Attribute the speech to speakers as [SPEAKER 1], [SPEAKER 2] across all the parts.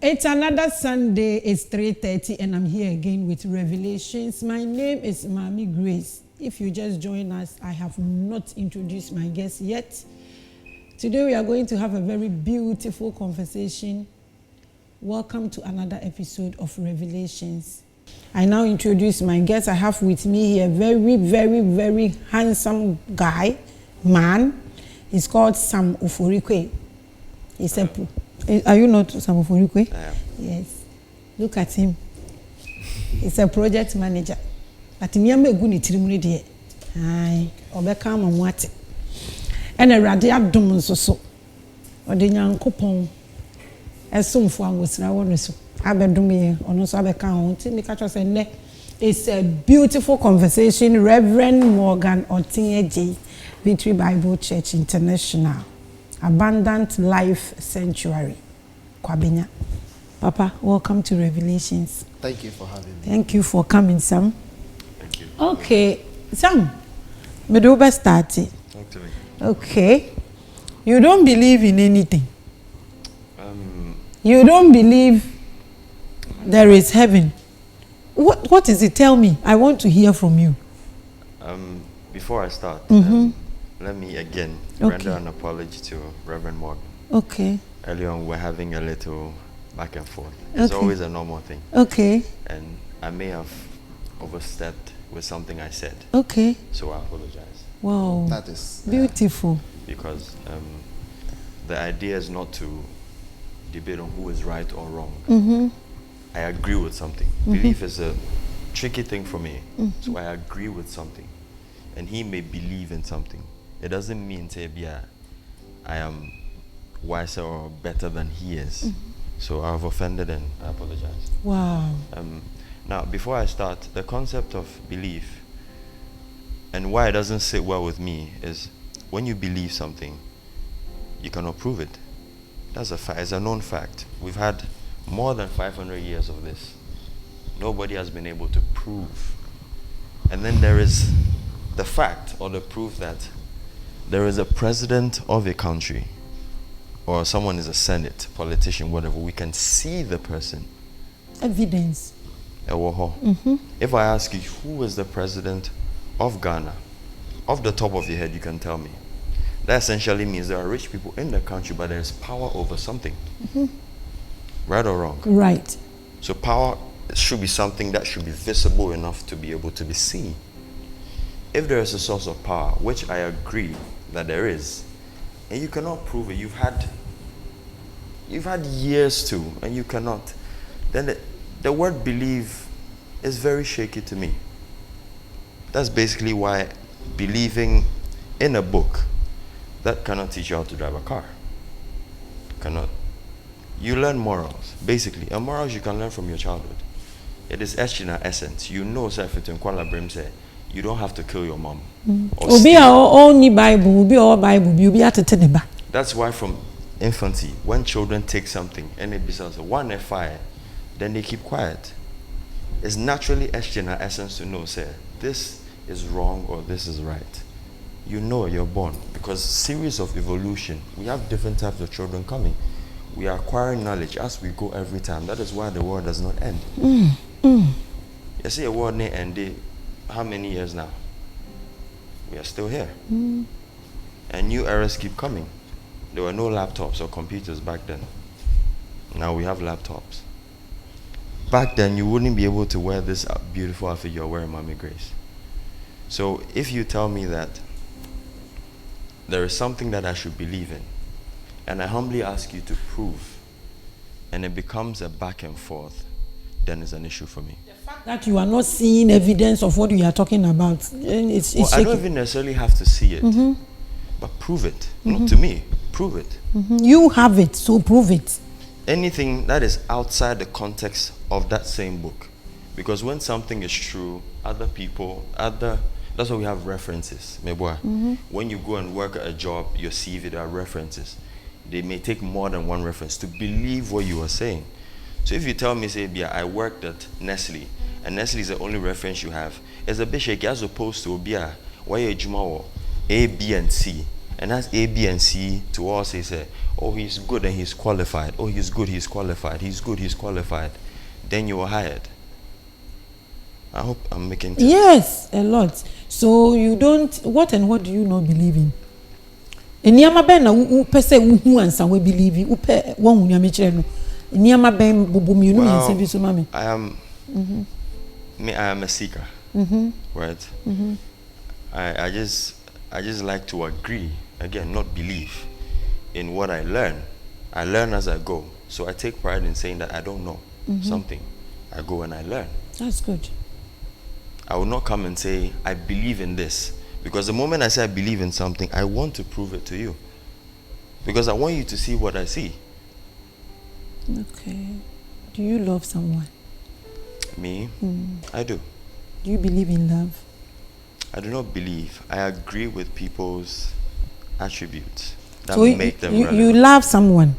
[SPEAKER 1] It's another Sunday, it's 3:30 and I'm here again with Revelations. My name is Maame Grace. If you just join us, I have not introduced my guest yet. Today we are going to have a very beautiful conversation. Welcome to another episode of Revelations. I now introduce my guest. I have with me here a very handsome man. He's called Sam Oforikwe. He's a Are you not Sam Oforikwe?
[SPEAKER 2] I am.
[SPEAKER 1] Yes. Look at him. He's a project manager. But me am egu ni tirimure de. Ai, obeka ma mwate. Ene rade adom nso so. Ode nyankopon esomfo angosira won so. Abedum ye ono so abeka ho. Ti me catch say ne. It's a beautiful conversation. Reverend Morgan Otinyeje, Victory Bible Church International. Abundant Life Sanctuary, Kwabenya. Papa, welcome to Revelations.
[SPEAKER 2] Thank you for having me.
[SPEAKER 1] Thank you for coming, Sam.
[SPEAKER 2] Thank you.
[SPEAKER 1] Okay, Sam, me do best start.
[SPEAKER 2] Talk to me.
[SPEAKER 1] Okay, you don't believe in anything. You don't believe there is heaven. What is it? Tell me. I want to hear from you.
[SPEAKER 2] Before I start, let me again render an apology to Reverend Morgan.
[SPEAKER 1] Okay.
[SPEAKER 2] Earlier on, we're having a little back and forth. It's always a normal thing.
[SPEAKER 1] Okay.
[SPEAKER 2] And I may have overstepped with something I said.
[SPEAKER 1] Okay.
[SPEAKER 2] So I apologize.
[SPEAKER 1] Wow.
[SPEAKER 3] That is
[SPEAKER 1] beautiful.
[SPEAKER 2] Because the idea is not to debate on who is right or wrong. I agree with something. Belief is a tricky thing for me. So I agree with something. And he may believe in something. It doesn't mean I am wiser or better than he is. So I've offended and I apologize.
[SPEAKER 1] Wow.
[SPEAKER 2] Now, before I start, the concept of belief and why it doesn't sit well with me is when you believe something, you cannot prove it. That's a fact. It's a known fact. We've had more than 500 years of this. Nobody has been able to prove. And then there is the fact or the proof that there is a president of a country or someone is a senate, politician, whatever. We can see the person.
[SPEAKER 1] Evidence.
[SPEAKER 2] If I ask you, who is the president of Ghana? Off the top of your head, you can tell me. That essentially means there are rich people in the country, but there is power over something. Right or wrong?
[SPEAKER 1] Right.
[SPEAKER 2] So power should be something that should be visible enough to be able to be seen. If there is a source of power, which I agree that there is, and you cannot prove it, you've had years to, and you cannot, then the word believe is very shaky to me. That's basically why believing in a book that cannot teach you how to drive a car. Cannot. You learn morals, basically. And morals you can learn from your childhood. It is etched in our essence. You know, you don't have to kill your mom. That's why from infancy, when children take something and it becomes one fire, then they keep quiet. It's naturally etched in our essence to know, say, this is wrong or this is right. You know you're born because series of evolution, we have different types of children coming. We are acquiring knowledge as we go every time. That is why the world does not end. You see, a world may end. How many years now? We are still here. And new eras keep coming. There were no laptops or computers back then. Now we have laptops. Back then, you wouldn't be able to wear this beautiful outfit you're wearing, Maame Grace. So if you tell me that there is something that I should believe in, and I humbly ask you to prove, and it becomes a back and forth, then it's an issue for me.
[SPEAKER 1] The fact that you are not seeing evidence of what you are talking about, it's
[SPEAKER 2] I don't even necessarily have to see it, but prove it. Not to me, prove it.
[SPEAKER 1] You have it, so prove it.
[SPEAKER 2] Anything that is outside the context of that same book. Because when something is true, other people, that's why we have references. When you go and work at a job, your CV, there are references. They may take more than one reference to believe what you are saying. So if you tell me, say, I worked at Nestle, and Nestle is the only reference you have, it's a bit shaky as opposed to why A, B, and C, and that's A, B, and C to all say, oh, he's good and he's qualified. Oh, he's good, he's qualified. He's good, he's qualified. Then you were hired. I hope I'm making sense.
[SPEAKER 1] Yes, a lot. So you don't, what and what do you not believe in? Niyama ben na upese uhu ansa we believe upe won nyame kire no. Niyama ben bobom you know yense bi so mame.
[SPEAKER 2] I am I am a seeker. Right? I just like to agree, again, not believe in what I learn. I learn as I go. So I take pride in saying that I don't know something. I go and I learn.
[SPEAKER 1] That's good.
[SPEAKER 2] I will not come and say, I believe in this. Because the moment I say I believe in something, I want to prove it to you. Because I want you to see what I see.
[SPEAKER 1] Okay. Do you love someone?
[SPEAKER 2] Me? I do.
[SPEAKER 1] Do you believe in love?
[SPEAKER 2] I do not believe. I agree with people's attributes that
[SPEAKER 1] So
[SPEAKER 2] make them relevant.
[SPEAKER 1] you love someone,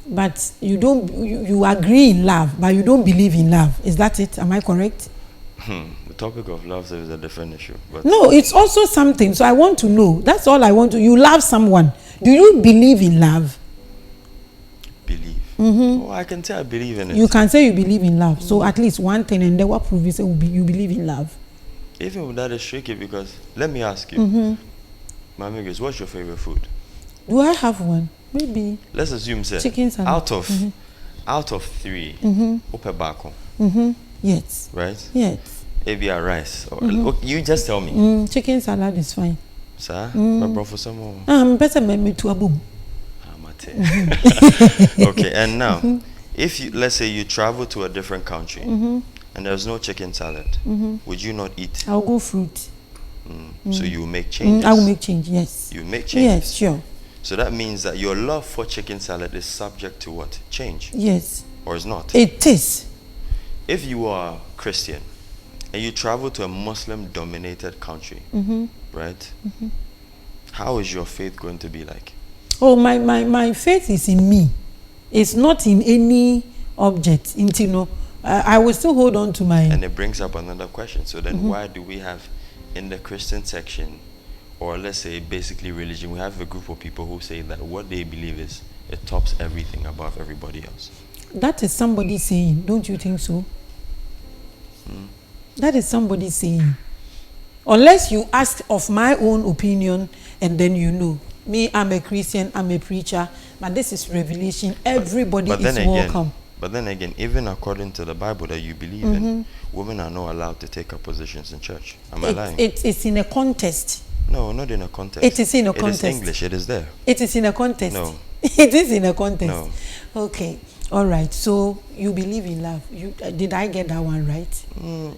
[SPEAKER 1] but you don't. You agree in love, but you don't believe in love. Is that it? Am I correct?
[SPEAKER 2] The topic of love is a different issue. But
[SPEAKER 1] No, it's also something. So I want to know. That's all I want to. You love someone. Do you believe in love?
[SPEAKER 2] believe. Oh, I can say I believe in it.
[SPEAKER 1] You can say you believe in love. So at least one thing, and then what proof is you believe in love?
[SPEAKER 2] Even with that is tricky because let me ask you, Maame Grace, what's your favorite food?
[SPEAKER 1] Do I have one? Maybe.
[SPEAKER 2] Let's assume, say,
[SPEAKER 1] chicken salad.
[SPEAKER 2] out of three, upe bako.
[SPEAKER 1] Yes.
[SPEAKER 2] Right?
[SPEAKER 1] Yes.
[SPEAKER 2] Maybe a rice. Or, you just tell me.
[SPEAKER 1] Chicken salad is fine.
[SPEAKER 2] Sir, my bro for some more.
[SPEAKER 1] Better me to a boom.
[SPEAKER 2] Okay, and now, if you, let's say you travel to a different country and there's no chicken salad, would you not eat?
[SPEAKER 1] I'll go fruit.
[SPEAKER 2] So you will make changes.
[SPEAKER 1] I will make change, yes.
[SPEAKER 2] You make changes.
[SPEAKER 1] Yes, sure.
[SPEAKER 2] So that means that your love for chicken salad is subject to what? Change.
[SPEAKER 1] Yes.
[SPEAKER 2] Or is not?
[SPEAKER 1] It is.
[SPEAKER 2] If you are Christian and you travel to a Muslim-dominated country, right? How is your faith going to be like?
[SPEAKER 1] Oh, my faith is in me. It's not in any object. I will still hold on to my...
[SPEAKER 2] And it brings up another question. So then why do we have in the Christian section, or let's say basically religion, we have a group of people who say that what they believe is it tops everything above everybody else?
[SPEAKER 1] That is somebody saying. Don't you think so? That is somebody saying. Unless you ask of my own opinion and then you know. Me, I'm a Christian, I'm a preacher, but this is revelation. Everybody is welcome.
[SPEAKER 2] But then again, even according to the Bible that you believe in, women are not allowed to take up positions in church. Am I lying?
[SPEAKER 1] It's in a contest.
[SPEAKER 2] No, not in a contest.
[SPEAKER 1] It is in a contest.
[SPEAKER 2] It is English, it is there.
[SPEAKER 1] It is in a contest.
[SPEAKER 2] No.
[SPEAKER 1] It is in a contest.
[SPEAKER 2] No.
[SPEAKER 1] Okay. All right. So you believe in love. Did I get that one right?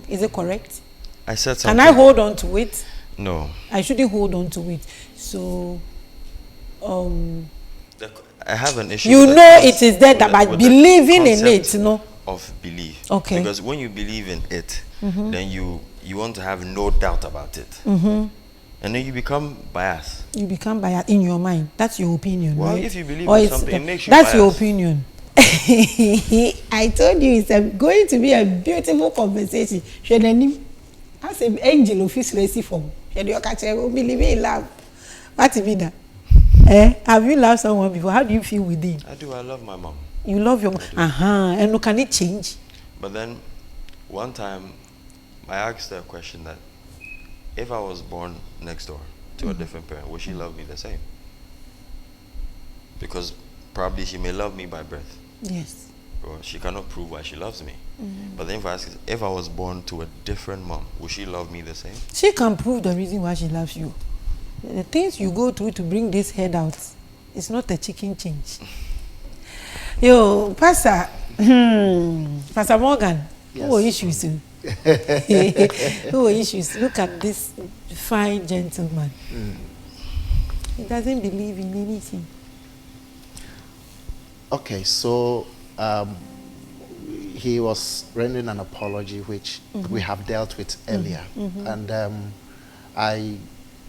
[SPEAKER 1] Is it correct?
[SPEAKER 2] I said something.
[SPEAKER 1] Can I hold on to it?
[SPEAKER 2] No.
[SPEAKER 1] I shouldn't hold on to it. So...
[SPEAKER 2] I have an issue.
[SPEAKER 1] You know it is there that by believing in it, no?
[SPEAKER 2] Of belief.
[SPEAKER 1] Okay.
[SPEAKER 2] Because when you believe in it, then you want to have no doubt about it. And then you become biased.
[SPEAKER 1] You become biased in your mind. That's your opinion,
[SPEAKER 2] well,
[SPEAKER 1] right?
[SPEAKER 2] If you believe in something, it makes you
[SPEAKER 1] that's
[SPEAKER 2] biased.
[SPEAKER 1] Your opinion. I told you it's going to be a beautiful conversation. As an angel of his racy form. Believe in love. What is that? Have you loved someone before? How do you feel within?
[SPEAKER 2] I do. I love my mom.
[SPEAKER 1] You love your mom? And can it change?
[SPEAKER 2] But then, one time, I asked her a question that, if I was born next door to a different parent, would she love me the same? Because probably she may love me by birth.
[SPEAKER 1] Yes.
[SPEAKER 2] Or she cannot prove why she loves me. But then if I ask, if I was born to a different mom, would she love me the same?
[SPEAKER 1] She can prove the reason why she loves you. The things you go through to bring this head out, it's not a chicken change. Yo, Pastor Morgan,
[SPEAKER 3] yes.
[SPEAKER 1] Who are issues? Who are issues? Look at this fine gentleman. He doesn't believe in anything.
[SPEAKER 3] Okay, so he was rendering an apology, which we have dealt with earlier, and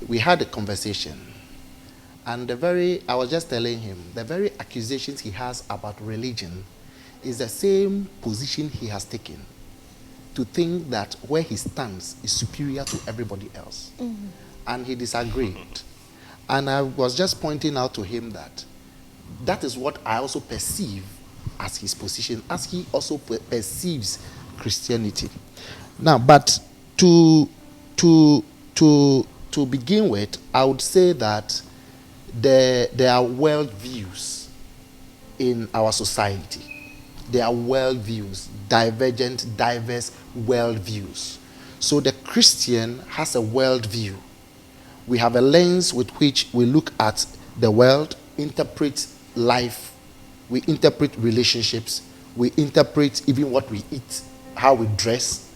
[SPEAKER 3] we had a conversation, and I was just telling him, the very accusations he has about religion is the same position he has taken, to think that where he stands is superior to everybody else. And he disagreed. And I was just pointing out to him that that is what I also perceive as his position, as he also perceives Christianity. Now, but to begin with, I would say that there are worldviews in our society. There are worldviews, divergent, diverse worldviews. So the Christian has a worldview. We have a lens with which we look at the world, interpret life, we interpret relationships, we interpret even what we eat, how we dress,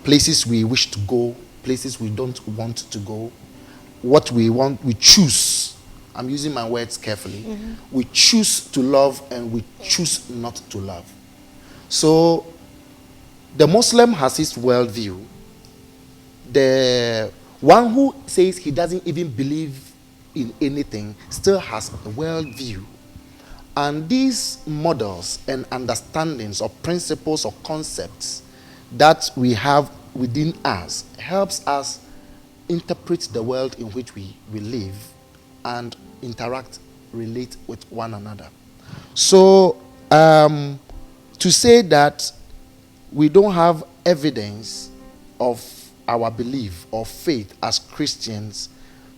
[SPEAKER 3] places we wish to go, places we don't want to go, what we want, we choose. I'm using my words carefully. We choose to love and we choose not to love. So the Muslim has his worldview. The one who says he doesn't even believe in anything still has a worldview. And these models and understandings or principles or concepts that we have within us helps us interpret the world in which we live and interact, relate with one another. So to say that we don't have evidence of our belief or faith as Christians,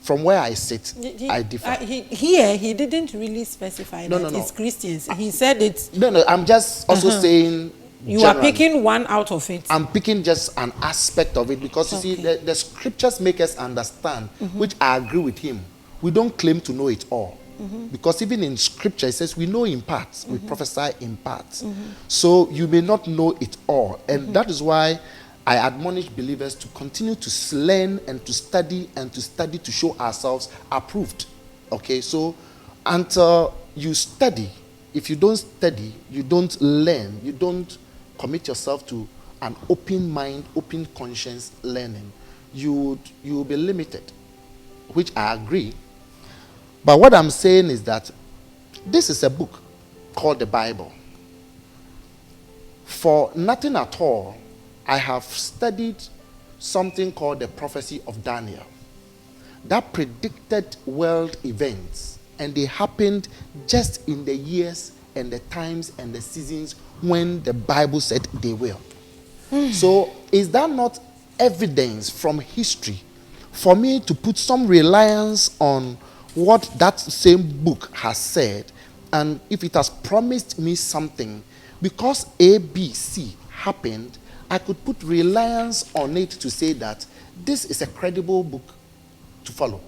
[SPEAKER 3] from where I sit, I differ.
[SPEAKER 1] He didn't really specify that it's Christians. He said it's...
[SPEAKER 3] No, I'm just also saying...
[SPEAKER 1] You are picking one out of it.
[SPEAKER 3] I'm picking just an aspect of it because, you see, the scriptures make us understand, which I agree with him. We don't claim to know it all. Because even in scripture, it says we know in parts, we prophesy in parts. So you may not know it all. And that is why I admonish believers to continue to learn and to study to show ourselves approved. Okay, so until you study, if you don't study, you don't learn, you don't commit yourself to an open mind, open conscience learning, you will be limited, which I agree. But what I'm saying is that this is a book called the Bible. For nothing at all, I have studied something called the prophecy of Daniel that predicted world events, and they happened just in the years and the times and the seasons when the Bible said they will. So is that not evidence from history for me to put some reliance on what that same book has said? And if it has promised me something, because A, B, C happened, I could put reliance on it to say that this is a credible book to follow.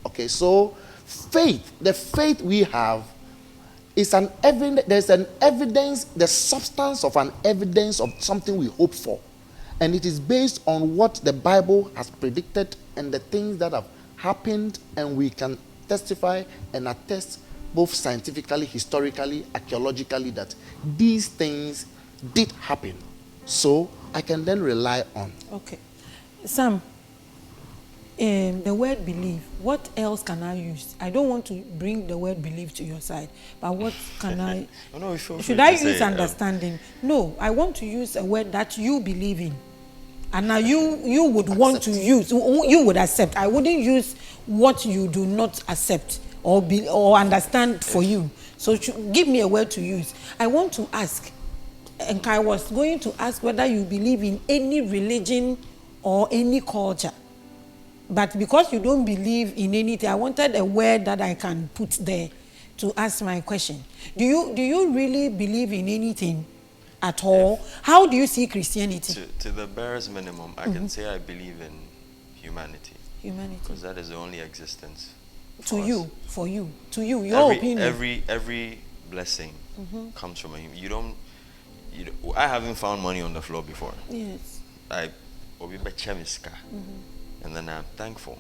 [SPEAKER 3] Okay, so faith, the faith we have is an evidence, there's an evidence, the substance of an evidence of something we hope for. And it is based on what the Bible has predicted and the things that have happened, and we can testify and attest both scientifically, historically, archaeologically that these things did happen. So I can then rely on.
[SPEAKER 1] Okay. Sam, the word believe, what else can I use? I don't want to bring the word believe to your side, but what can I... Should I use understanding? No, I want to use a word that you believe in. And now you would accept. Want to use, you would accept. I wouldn't use what you do not accept or understand for you. So give me a word to use. I want to ask, and I was going to ask whether you believe in any religion or any culture. But because you don't believe in anything, I wanted a word that I can put there to ask my question. Do you really believe in anything at all? How do you see Christianity?
[SPEAKER 2] To the barest minimum, I can say I believe in humanity. Humanity. Because that is the only existence.
[SPEAKER 1] To you, your opinion.
[SPEAKER 2] Every blessing comes from a human. I haven't found money on the floor before.
[SPEAKER 1] Yes.
[SPEAKER 2] And then I'm thankful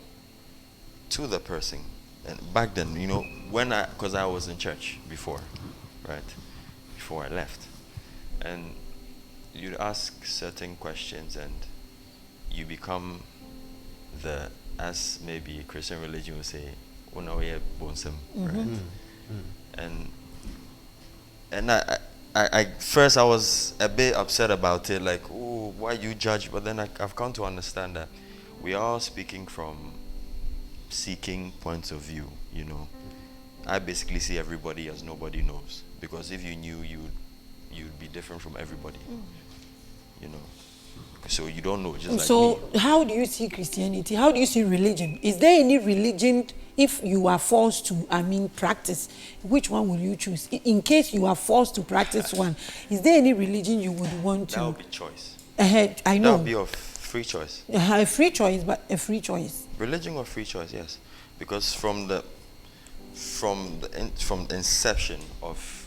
[SPEAKER 2] to the person. And back then, because I was in church before, right? Before I left. And you'd ask certain questions and you become as maybe a Christian religion would say, right? And I first I was a bit upset about it, like, oh, why you judge? But then I've come to understand that we are all speaking from seeking points of view, you know, I basically see everybody as nobody knows. Because if you knew, you'd be different from everybody. You know. So you don't know, just like me.
[SPEAKER 1] So how do you see Christianity? How do you see religion? Is there any religion, if you are forced to, practice, which one will you choose? In case you are forced to practice one, is there any religion you would want to?
[SPEAKER 2] That would be choice.
[SPEAKER 1] I know.
[SPEAKER 2] That would be a free choice.
[SPEAKER 1] A free choice, but a free choice.
[SPEAKER 2] Religion or free choice, yes. Because from the inception of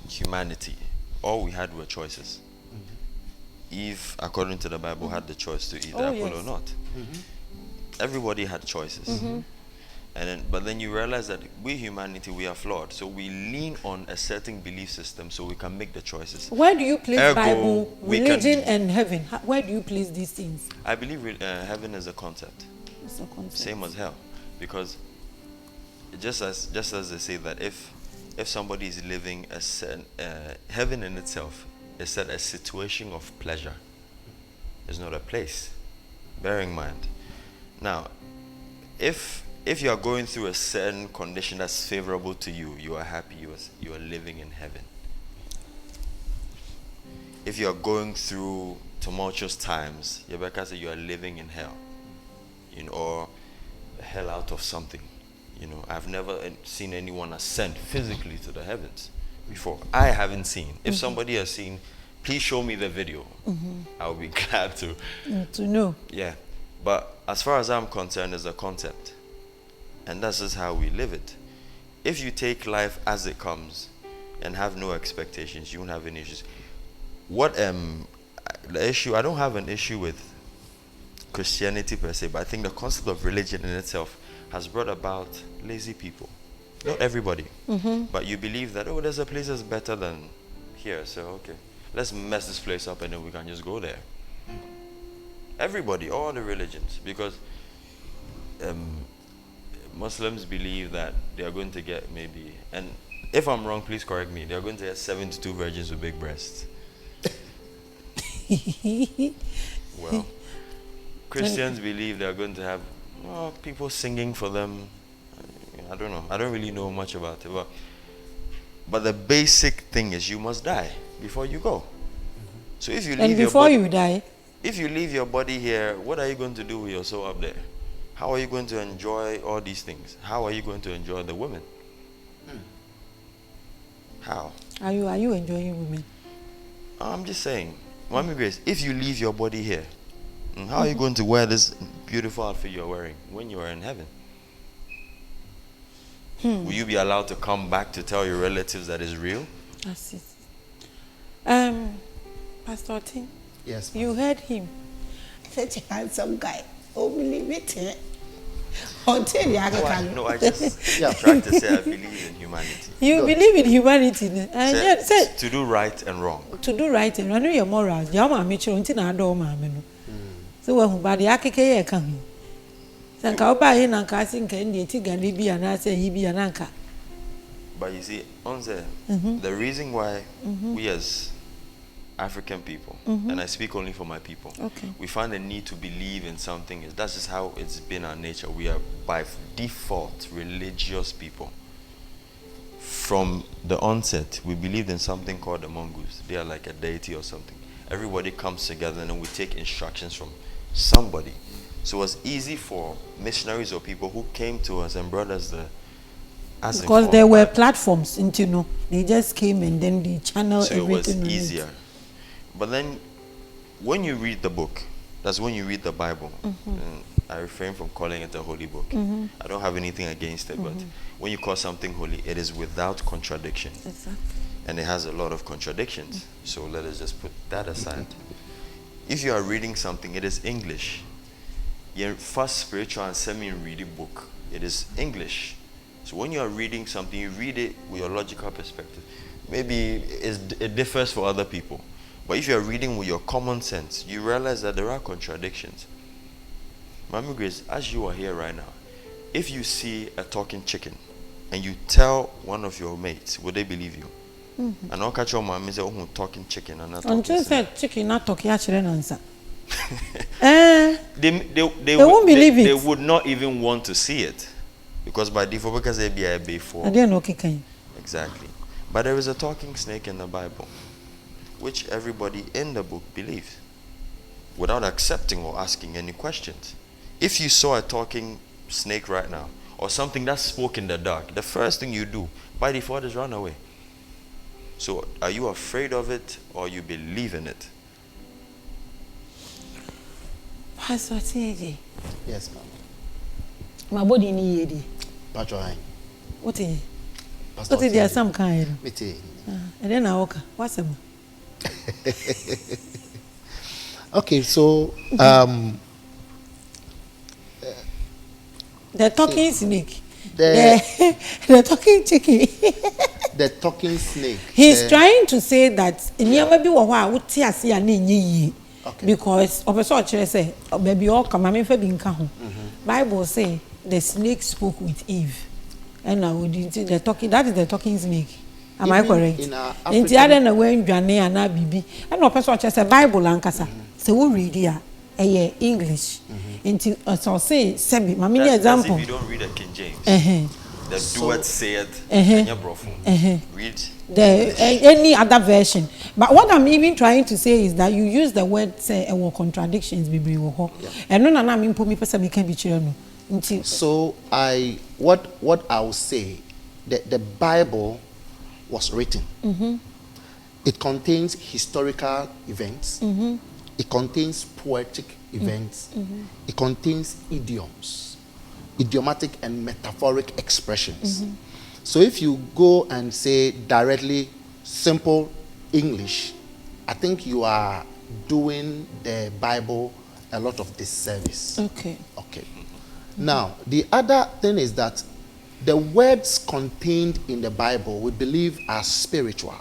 [SPEAKER 2] humanity, all we had were choices. Eve, according to the Bible, had the choice to eat the apple or not. Everybody had choices. But then you realize that we, humanity, we are flawed. So we lean on a certain belief system so we can make the choices.
[SPEAKER 1] Where do you place Bible, religion, and heaven? Where do you place these things?
[SPEAKER 2] I believe heaven is a concept.
[SPEAKER 1] It's a concept.
[SPEAKER 2] Same as hell. Because just as they say that if somebody is living heaven in itself is said a situation of pleasure. It's not a place. Bear in mind. Now, if you are going through a certain condition that's favorable to you, you are happy, you are living in heaven. If you are going through tumultuous times, Rebecca said you are living in hell. You know, or hell out of something. You know, I've never seen anyone ascend physically to the heavens before. I haven't seen. If somebody has seen, please show me the video. I'll be glad to
[SPEAKER 1] know.
[SPEAKER 2] Yeah. But as far as I'm concerned, it's a concept. And that's just how we live it. If you take life as it comes and have no expectations, you won't have any issues. The issue, I don't have an issue with Christianity per se, but I think the concept of religion in itself has brought about lazy people. Not everybody, but you believe that, there's a place that's better than here, so okay, let's mess this place up and then we can just go there. Everybody, all the religions, because Muslims believe that they are going to get maybe, and if I'm wrong, please correct me, they are going to get 72 virgins with big breasts. Well, Christians believe they are going to have people singing for them. I don't know. I don't really know much about it. But the basic thing is you must die before you go. So if you leave if you leave your body here, what are you going to do with your soul up there? How are you going to enjoy all these things? How are you going to enjoy the women? How?
[SPEAKER 1] Are you enjoying women?
[SPEAKER 2] I'm just saying, Maame Grace, if you leave your body here, how are you going to wear this beautiful outfit you're wearing when you are in heaven? Will you be allowed to come back to tell your relatives that it's real?
[SPEAKER 1] That's it. Pastor Tim.
[SPEAKER 3] Yes.
[SPEAKER 1] You heard him.
[SPEAKER 4] Such a handsome guy. Oh, believe it. Until you
[SPEAKER 2] No, I just tried to say I believe in humanity.
[SPEAKER 1] You believe in humanity.
[SPEAKER 2] To do right and wrong.
[SPEAKER 1] To do right and wrong. I know your morals. Your mama Mitchell until I don't know. So when body akeke come. Sanka oba he na nka sin kan die ti gani bi ana say he bi ana nka.
[SPEAKER 2] But you see, the reason why we as African people, and I speak only for my people, we find a need to believe in something. That's just how it's been our nature. We are by default religious people. From the onset, we believed in something called the mongoose. They are like a deity or something. Everybody comes together and we take instructions from somebody. So it was easy for missionaries or people who came to us and brought us
[SPEAKER 1] because there were platforms, they just came and then they channeled everything.
[SPEAKER 2] So it was easier. But then, when you read the book, that's when you read the Bible. And I refrain from calling it a holy book. I don't have anything against it, but when you call something holy, it is without contradiction.
[SPEAKER 1] Exactly.
[SPEAKER 2] And it has a lot of contradictions. So let us just put that aside. If you are reading something, it is English. Your first spiritual and semi-reading book, it is English. So when you are reading something, you read it with your logical perspective. Maybe it differs for other people. But if you are reading with your common sense, you realize that there are contradictions. Maame Grace, as you are here right now, if you see a talking chicken and you tell one of your mates, would they believe you? And I'll catch your mom and say, talking chicken and not talking.
[SPEAKER 1] Until said chicken not talking actually answer.
[SPEAKER 2] They
[SPEAKER 1] won't believe it.
[SPEAKER 2] They would not even want to see it. Because by default, because they be a before.
[SPEAKER 1] I didn't know okay.
[SPEAKER 2] Exactly. But there is a talking snake in the Bible, which everybody in the book believes, without accepting or asking any questions. If you saw a talking snake right now, or something that spoke in the dark, the first thing you do, by default, is run away. So, are you afraid of it, or you believe in it?
[SPEAKER 1] Pastor T.J.
[SPEAKER 3] Yes, ma'am.
[SPEAKER 1] My body need
[SPEAKER 3] Pastor Hein.
[SPEAKER 1] what is
[SPEAKER 3] Pastor
[SPEAKER 1] what is there some kind?
[SPEAKER 3] Mete.
[SPEAKER 1] And then I walk. What's them?
[SPEAKER 3] Okay, so
[SPEAKER 1] The talking snake.
[SPEAKER 3] the
[SPEAKER 1] talking chicken.
[SPEAKER 3] the talking snake.
[SPEAKER 1] He's trying to say that never be what see and
[SPEAKER 3] Okay.
[SPEAKER 1] because of a sort say baby all come I for being ho. Bible say the snake spoke with Eve. And now the talking that is the talking snake. Am I correct?
[SPEAKER 3] In our
[SPEAKER 1] In the other na when Jane and na bibi. And no person say Bible ankasa. So we read here English. Into so say sebi mama example.
[SPEAKER 2] If you don't read a King James. The duet said read
[SPEAKER 1] any other version. But what I'm even trying to say is that you use the word say contradictions bibi wo. And no na me po me person me can be children.
[SPEAKER 3] So what I will say, the Bible was written. It contains historical events. It contains poetic events. It contains idioms, idiomatic and metaphoric expressions. So if you go and say directly simple English, I think you are doing the Bible a lot of disservice.
[SPEAKER 1] Okay.
[SPEAKER 3] Now, the other thing is that the words contained in the Bible we believe are spiritual.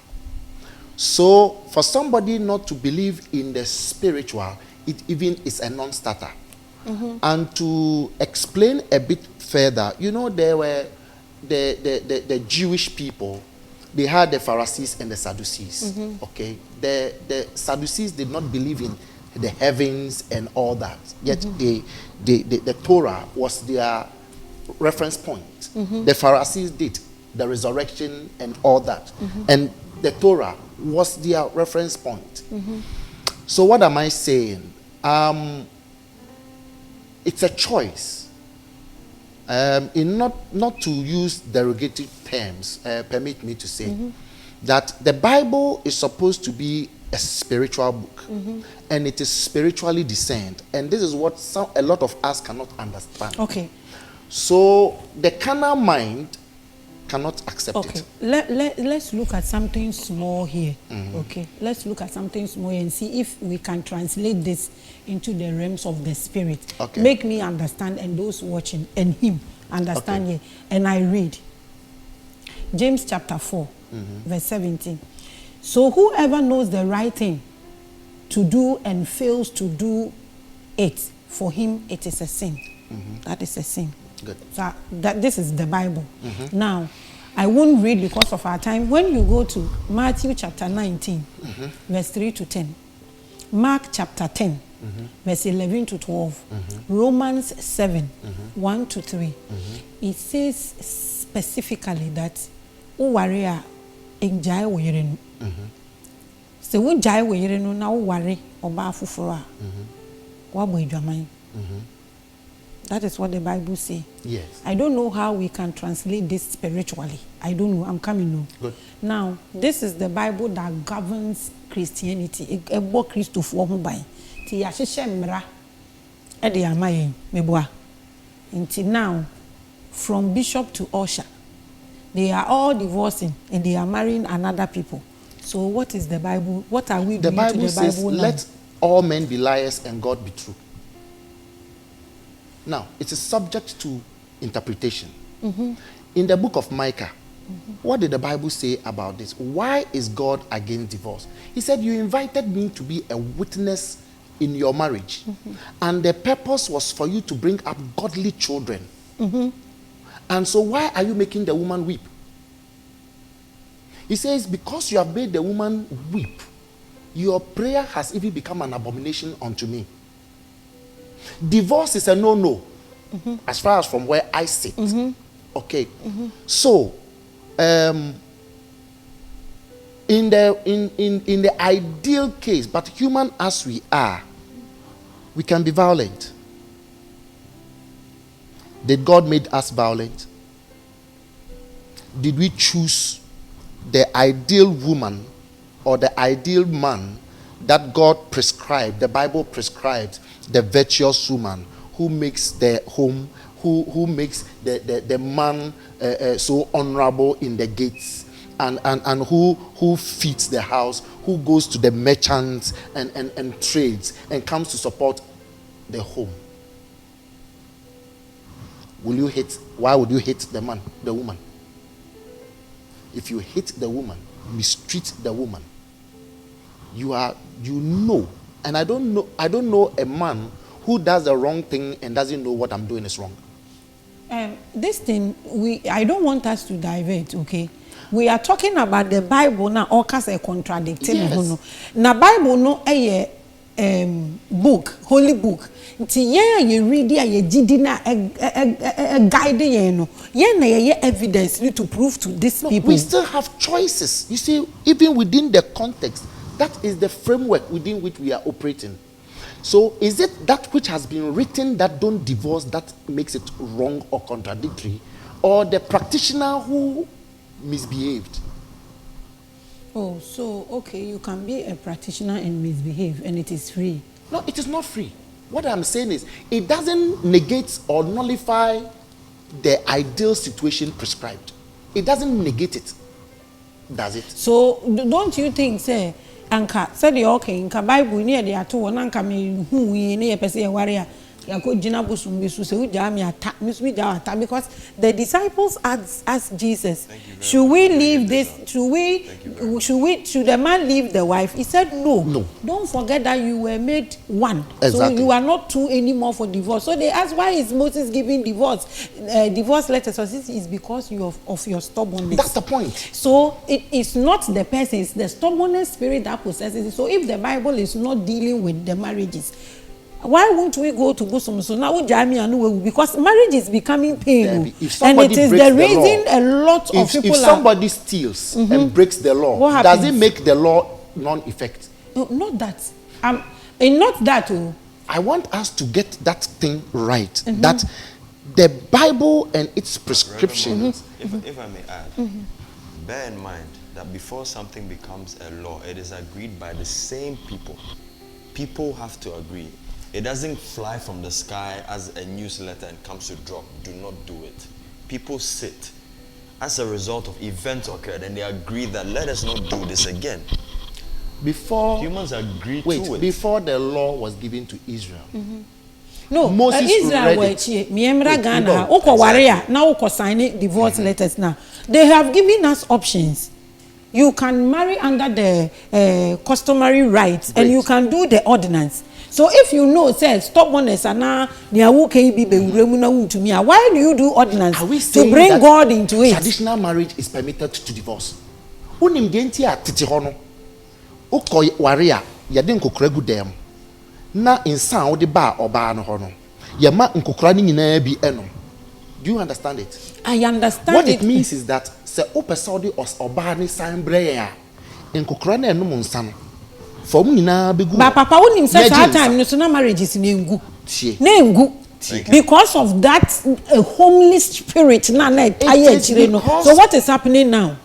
[SPEAKER 3] So, for somebody not to believe in the spiritual, it even is a non-starter. And to explain a bit further, you know, there were the Jewish people, they had the Pharisees and the Sadducees. Okay, the Sadducees did not believe in the heavens and all that. Yet the Torah was their reference point. The Pharisees did the resurrection and all that, and the Torah was their reference point. So what am I saying? It's a choice. In not to use derogatory terms, permit me to say that the Bible is supposed to be a spiritual book, and it is spiritually discerned, and this is what a lot of us cannot understand.
[SPEAKER 1] Okay.
[SPEAKER 3] So the carnal mind cannot accept it.
[SPEAKER 1] Let's look at something small here. Okay. Let's look at something small and see if we can translate this into the realms of the spirit.
[SPEAKER 3] Okay.
[SPEAKER 1] Make me understand and those watching and him understand here. And I read James chapter 4, verse 17. So whoever knows the right thing to do and fails to do it, for him it is a sin. That is a sin.
[SPEAKER 3] Good.
[SPEAKER 1] So this is the Bible. Now, I won't read because of our time. When you go to Matthew chapter 19, verse 3 to 10, Mark chapter 10, verse 11 to 12, Romans 7, 1 to 3, it says specifically that warrior enjoy wearing. So we jai wearing now worry oba fufura. That is what the Bible says.
[SPEAKER 3] Yes.
[SPEAKER 1] I don't know how we can translate this spiritually. I don't know. I'm coming now.
[SPEAKER 3] Good.
[SPEAKER 1] Now, this is the Bible that governs Christianity. Ebo Christo for who by. Ti yashishe mra. Edi amaye meboa. Until now, from bishop to usher, they are all divorcing and they are marrying another people. So what is the Bible? What are we doing to the Bible
[SPEAKER 3] says,
[SPEAKER 1] now?
[SPEAKER 3] let all men be liars and God be true. Now, it is subject to interpretation. In the book of Micah, what did the Bible say about this? Why is God against divorce? He said, you invited me to be a witness in your marriage. And the purpose was for you to bring up godly children. And so why are you making the woman weep? He says, because you have made the woman weep, your prayer has even become an abomination unto me. Divorce is a no-no, as far as from where I sit. Okay, so in the ideal case, but human as we are, we can be violent. Did God make us violent? Did we choose the ideal woman or the ideal man that God prescribed, the Bible prescribed, the virtuous woman who makes the home, who makes the man so honorable in the gates, and who feeds the house, who goes to the merchants and trades and comes to support the home? Why would you hate the man, the woman? If you hate the woman, mistreat the woman, and I don't know a man who does the wrong thing and doesn't know what I'm doing is wrong.
[SPEAKER 1] This thing, I don't want us to divert, okay? We are talking about the Bible now, all kinds of contradicting.
[SPEAKER 3] Yes.
[SPEAKER 1] Now Bible no book, holy book. You read you didn't guide no. Evidence to prove to these people.
[SPEAKER 3] We still have choices. You see, even within the context, that is the framework within which we are operating. So is it that which has been written that don't divorce that makes it wrong or contradictory, or the practitioner who misbehaved?
[SPEAKER 1] Oh, so okay, you can be a practitioner and misbehave and it is free.
[SPEAKER 3] No, it is not free. What I'm saying is, it doesn't negate or nullify the ideal situation prescribed. It doesn't negate it, does it?
[SPEAKER 1] So don't you think, say, Anka said the okay, Inka Bible near the atu, Anka me who we near Pessia warrior, Yako Jinabus, Misu, Jami attack, Miss Midata, because the disciples asked Jesus, should we leave this? Should the man leave the wife? He said, no.
[SPEAKER 3] No.
[SPEAKER 1] Don't forget that you were made one.
[SPEAKER 3] Exactly.
[SPEAKER 1] So you are not two anymore for divorce. So they asked, why is Moses giving divorce letters? So this is because of your stubbornness.
[SPEAKER 3] That's the point.
[SPEAKER 1] So it is not the person, it's the stubbornness spirit that possesses it. So if the Bible is not dealing with the marriages, why won't we go to Bosom? So now because marriage is becoming painful, and it is the reason a lot of people.
[SPEAKER 3] If somebody steals and breaks the law, does it make the law non-effect?
[SPEAKER 1] No, not that. And not that.
[SPEAKER 3] I want us to get that thing right. That the Bible and its prescriptions.
[SPEAKER 2] If I may add, bear in mind that before something becomes a law, it is agreed by the same people. People have to agree. It doesn't fly from the sky as a newsletter and comes to drop. Do not do it. People sit. As a result of events occurred, and they agree that let us not do this again.
[SPEAKER 3] Before
[SPEAKER 2] humans agreed to it.
[SPEAKER 3] Before the law was given to Israel.
[SPEAKER 1] No,
[SPEAKER 3] Moses
[SPEAKER 1] Israel were Ghana. Oko warrior now oko signing divorce letters now. They have given us options. You can marry under the customary rights, and you can do the ordinance. So if you know, says stubbornness and now why do you do ordinance to bring God into it?
[SPEAKER 3] Traditional marriage is permitted to divorce. Unim genti a titi hono. Uko warrior yade nkokora gu dem. Na insan wo de ba oba no hono. Yema nkokora ni nyina bi enom. Do you understand it?
[SPEAKER 1] I understand.
[SPEAKER 3] What it means is that se opesodi os oba ni san breye a nkokora na enom nsa no. But Papa wouldn't say that time no marriage is nengu. Because of that homely spirit so what is happening now?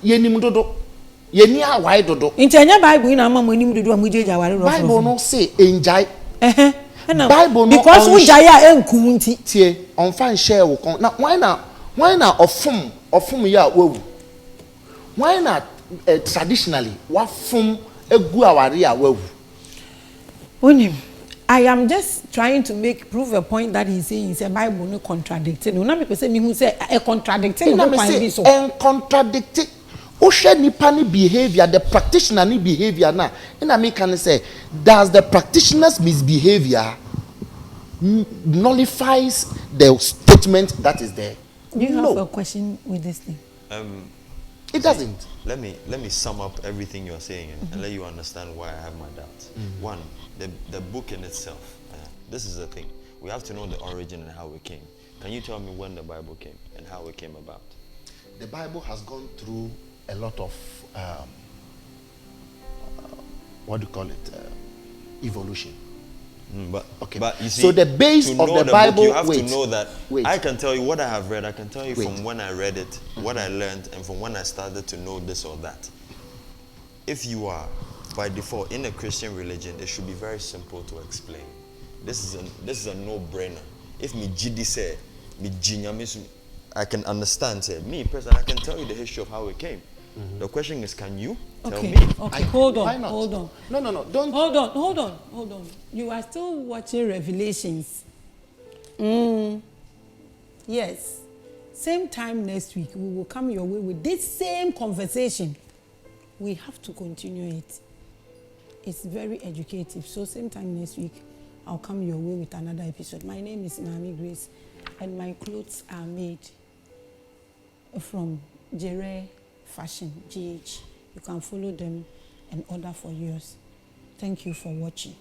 [SPEAKER 3] Bible no say enjoy. Bible no
[SPEAKER 1] because ujaya enkunti
[SPEAKER 3] tie on fan share wo kon na why na ofum ya wewu. Why not traditionally wafum egu aware a wewu?
[SPEAKER 1] I am just trying to prove a point that he's saying is a Bible no contradicting. No, people say me who say a contradicting.
[SPEAKER 3] No, say and contradicting. Osha nipa ni behavior, the practitioner ni behavior na. And I can say, does the practitioner's misbehavior nullifies the statement that is there?
[SPEAKER 1] Do you have a question with this thing?
[SPEAKER 3] It doesn't.
[SPEAKER 2] Let me sum up everything you're saying and let you understand why I have my doubts. One, the book in itself. This is the thing. We have to know the origin and how it came. Can you tell me when the Bible came and how it came about?
[SPEAKER 3] The Bible has gone through a lot of what do you call it? Evolution.
[SPEAKER 2] But
[SPEAKER 3] Okay.
[SPEAKER 2] But you see,
[SPEAKER 3] so the base of the Bible,
[SPEAKER 2] book, you have
[SPEAKER 3] wait,
[SPEAKER 2] to know that.
[SPEAKER 3] wait.
[SPEAKER 2] I can tell you what I have read. I can tell you
[SPEAKER 3] Wait.
[SPEAKER 2] from when I read it, what I learned, and from when I started to know this or that. If you are by default in a Christian religion, it should be very simple to explain. This is a no-brainer. If me jidi say me jinyamisu, I can understand. Say me personally, I can tell you the history of how it came. The question is, can you tell me?
[SPEAKER 1] Okay, hold
[SPEAKER 3] Why
[SPEAKER 1] on,
[SPEAKER 3] not?
[SPEAKER 1] hold on.
[SPEAKER 3] No, don't.
[SPEAKER 1] Hold on. You are still watching Revelations. Yes. Same time next week, we will come your way with this same conversation. We have to continue it. It's very educative. So same time next week, I'll come your way with another episode. My name is Maame Grace, and my clothes are made from Jere Fashion, GH. You can follow them and order for yours. Thank you for watching.